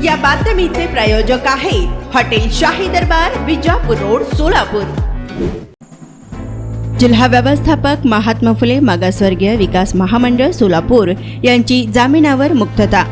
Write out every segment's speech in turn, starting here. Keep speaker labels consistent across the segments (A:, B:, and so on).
A: या बातमीचे प्रायोजक आहेत हॉटेल शाही दरबार, विजापूर रोड, सोलापूर। जिल्हा व्यवस्थापक महात्मा फुले मागासवर्गीय विकास महामंडळ सोलापूर यांची जामिनावर मुक्तता।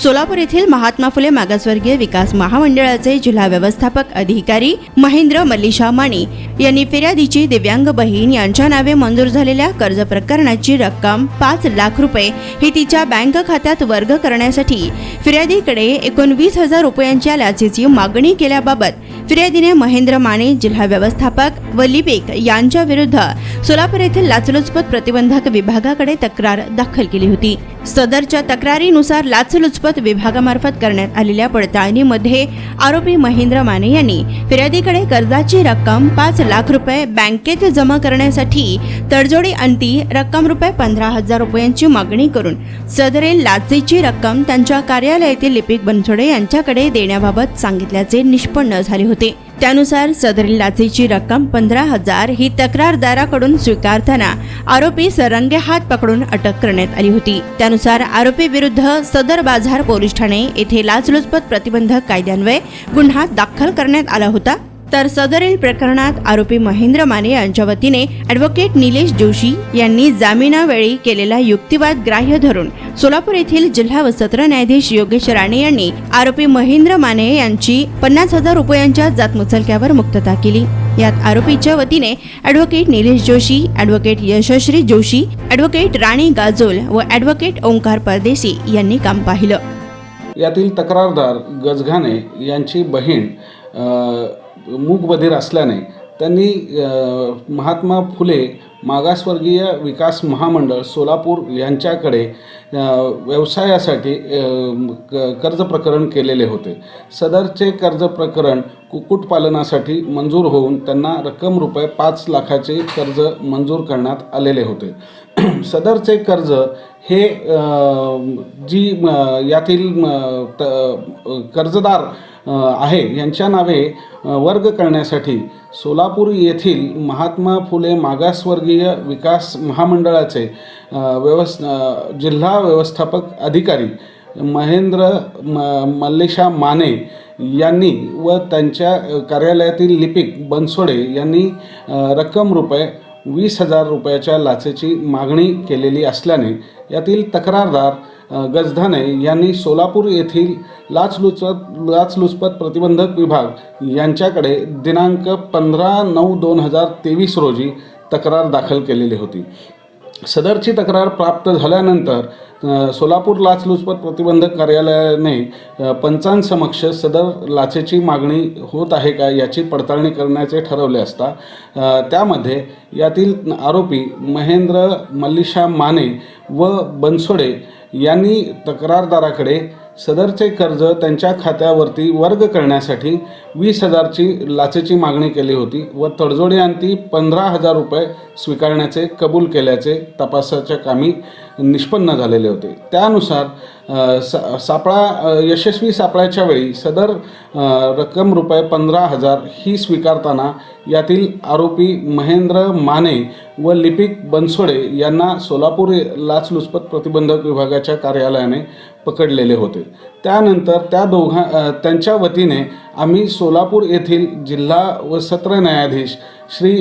A: सोलापूर येथील महात्मा फुले मागासवर्गीय विकास महामंडळाचे जिल्हा व्यवस्थापक अधिकारी महेंद्र मल्लिशा माने यांनी फिर्यादीची दिव्यांग बहीण यांच्या नावे मंजूर झालेल्या कर्ज प्रकरणाची रक्कम 5 लाख रुपये ही तिच्या बँक खात्यात वर्ग करण्यासाठी फिर्यादीकडे एकूण 20,000 रुपयांच्या लाचेची मागणी केल्याबाबत फिर्यादीने महेंद्र माने जिल्हा व्यवस्थापक व लिपिक यांच्या विरुद्ध सोलापूर येथील लाचलुचपत प्रतिबंधक विभागाकडे तक्रार दाखल केली होती। सदरच्या तक्रारीनुसार लाचलुचपत विभागामार्फत करण्यात आलेल्या पडताळणीमध्ये आरोपी महेंद्र माने यांनी फिर्यादीकडे कर्जाची रक्कम 5 लाख रुपये बँकेत जमा करण्यासाठी तडजोडी अंती रक्कम रुपये 15,000 रुपयांची मागणी करून सदरील लाचेची रक्कम त्यांच्या कार्यालयातील लिपिक बनसोडे यांच्याकडे देण्याबाबत सांगितल्याचे निष्पन्न झाले होते। त्यानुसार सदरील लाचेची रक्कम 15,000 ही तक्रारदाराकडून स्वीकारताना आरोपी सरंगे हात पकडून अटक करण्यात आली होती। त्यानुसार आरोपी विरुद्ध सदर बाजार पोलीस ठाणे येथे लाचलुचपत प्रतिबंधक कायद्यान्वये गुन्हा दाखल करण्यात आला होता। तर सदरील प्रकरणात आरोपी महेंद्र माने यांच्या वतीने ॲडव्होकेट निलेश जोशी यांनी जामिनावेळी केलेला युक्तिवाद ग्राह्य धरून सोलापूर येथील जिल्हा व सत्र न्यायाधीश योगेश राणे यांनी आरोपी महेंद्र माने यांची 50,000 रुपयांच्या जातमुचलक्यावर मुक्तता केली। यात आरोपीच्या वतीने advocate Nilesh Joshi, advocate Yashashree Joshi, advocate Rani Gajol व ॲडव्होकेट ओंकार परदेशी यांनी काम पाहिलं।
B: यातील तक्रारदार गजघाने यांची बहीण मूकबधीर असल्याने त्यांनी महात्मा फुले मागासवर्गीय विकास महामंडळ सोलापूर यांच्याकडे व्यवसायासाठी कर्ज प्रकरण केलेले होते। सदरचे कर्ज प्रकरण कुक्कुटपालनासाठी मंजूर होऊन त्यांना रक्कम रुपये 5 लाखाचे कर्ज मंजूर करण्यात आलेले होते। सदरचे कर्ज हे जी यातील कर्जदार आहे यांच्या नावे वर्ग करण्यासाठी सोलापूर येथील महात्मा फुले मागासवर्गीय विकास महामंडळाचे जिल्हा व्यवस्थापक अधिकारी महेंद्र मल्लिशा माने यांनी व त्यांच्या कार्यालयातील लिपिक बनसोडे यांनी रक्कम रुपये 20,000 रुपयाच्या लाचेची मागणी केलेली असल्याने यातील तक्रारदार गजधाने यांनी सोलापूर येथील लाचलुचपत प्रतिबंधक विभाग यांच्याकडे दिनांक 15/9/2023 रोजी तक्रार दाखल केलेली होती। सदरची तक्रार प्राप्त झाल्यानंतर सोलापूर लाचलुचपत प्रतिबंधक कार्यालयाने पंचांसमक्ष सदर लाचेची मागणी होत आहे का याची पडताळणी करण्याचे ठरवले असता त्यामध्ये यातील आरोपी महेंद्र मल्लिशा माने व बनसोडे यांनी तक्रारदाराकडे सदरचे कर्ज त्यांच्या खात्यावरती वर्ग करण्यासाठी 20,000ची लाचेची मागणी केली होती व तडजोडी अंती 15,000 रुपये स्वीकारण्याचे कबूल केल्याचे तपासाच्या कामी निष्पन्न झालेले होते। त्यानुसार यशस्वी सापळ्याच्या वेळी सदर रक्कम रुपये 15,000 ही स्वीकारताना यातील आरोपी महेंद्र माने व लिपिक बनसोडे यांना सोलापूर लाचलुचपत प्रतिबंधक विभागाच्या कार्यालयाने पकडलेले होते। त्यानंतर त्यांच्या वतीने आम्ही सोलापूर येथील जिल्हा व सत्र न्यायाधीश श्री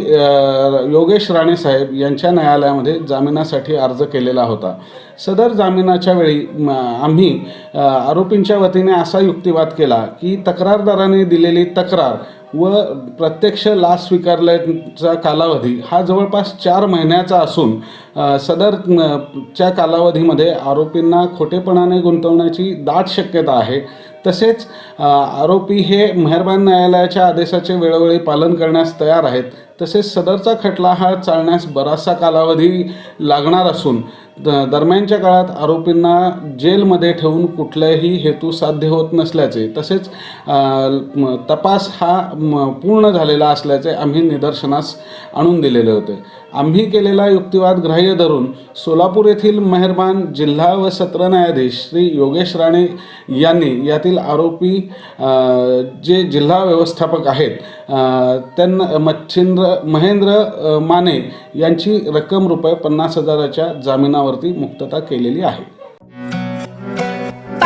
B: योगेश राणे साहेब यांच्या न्यायालयामध्ये जामिनासाठी अर्ज केलेला होता। सदर जामिनाच्या वेळी आम्ही आरोपींच्या वतीने असा युक्तिवाद केला की तक्रारदाराने दिलेली तक्रार व प्रत्यक्ष लाच स्वीकारल्याचा कालावधी हा जवळपास 4 महिन्याचा असून सदरच्या कालावधीमध्ये आरोपींना खोटेपणाने गुंतवण्याची दाट शक्यता आहे। तसेच आरोपी हे मेहरबान न्यायालयाच्या आदेशाचे वेळोवेळी पालन करण्यास तयार आहेत। तसेच सदरचा खटला हा चालण्यास बराचसा कालावधी लागणार असून दरम्यानच्या काळात आरोपींना जेलमध्ये ठेवून कुठलाही हेतू साध्य होत नसल्याचे तसेच तपास हा पूर्ण झालेला असल्याचे आम्ही निदर्शनास आणून दिलेले होते। आम्ही केलेला युक्तिवाद ग्राह्य धरून सोलापूर येथील मेहरबान जिल्हा व सत्र न्यायाधीश श्री योगेश राणे यांनी यातील आरोपी जे जिल्हा व्यवस्थापक आहेत त्यांना महेंद्र माने यांची रक्कम रुपये 50,000च्या जामिनावरती मुक्तता केलेली आहे।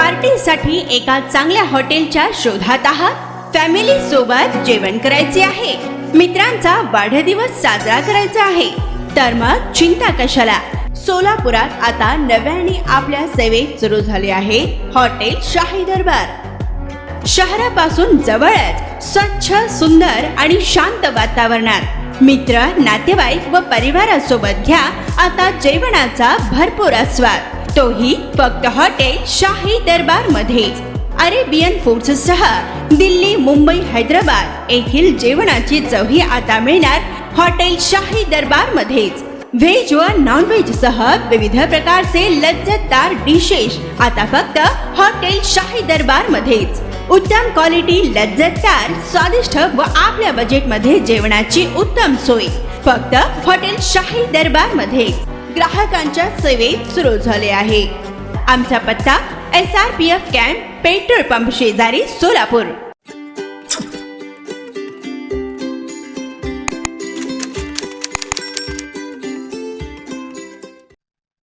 A: पार्टीसाठी एका चांगल्या हॉटेलच्या शोधात आहात? फॅमिली सोबत जेवण करायचे आहे, मित्रांचा वाढदिवस साजरा करायचा आहे, तर मग चिंता कशाला. सोलापुरात आता नव्याने आपल्या सेवेत सुरू झाले आहे हॉटेल शाही दरबार. शहरापासून जवळच स्वच्छ, सुंदर आणि शांत वातावरणात मित्र, नातेवाईक व परिवारासोबत घ्या आता जेवणाचा भरपूर आस्वाद, तोही फक्त हॉटेल शाही दरबार मध्येच. अरेबियन फूड्स सह दिल्ली, मुंबई, हैदराबाद येथील जेवणाची चवही आता मिळणार हॉटेल शाही दरबार मध्येच. व्हेज व नॉन व्हेज सह विविध प्रकारचे लज्जतदार डिशेस आता फक्त हॉटेल शाही दरबार मध्येच. उत्तम क्वालिटी, लज्जतदार, स्वादिष्ट व आपल्या बजेट मध्ये जेवणाची उत्तम सोय फक्त हॉटेल शाही दरबार मध्ये ग्राहकांच्या सेवेत सुरू झाले आहे. आमचा पत्ता SRPF कॅम्प, पेट्रोल पंप शेजारी, सोलापूर.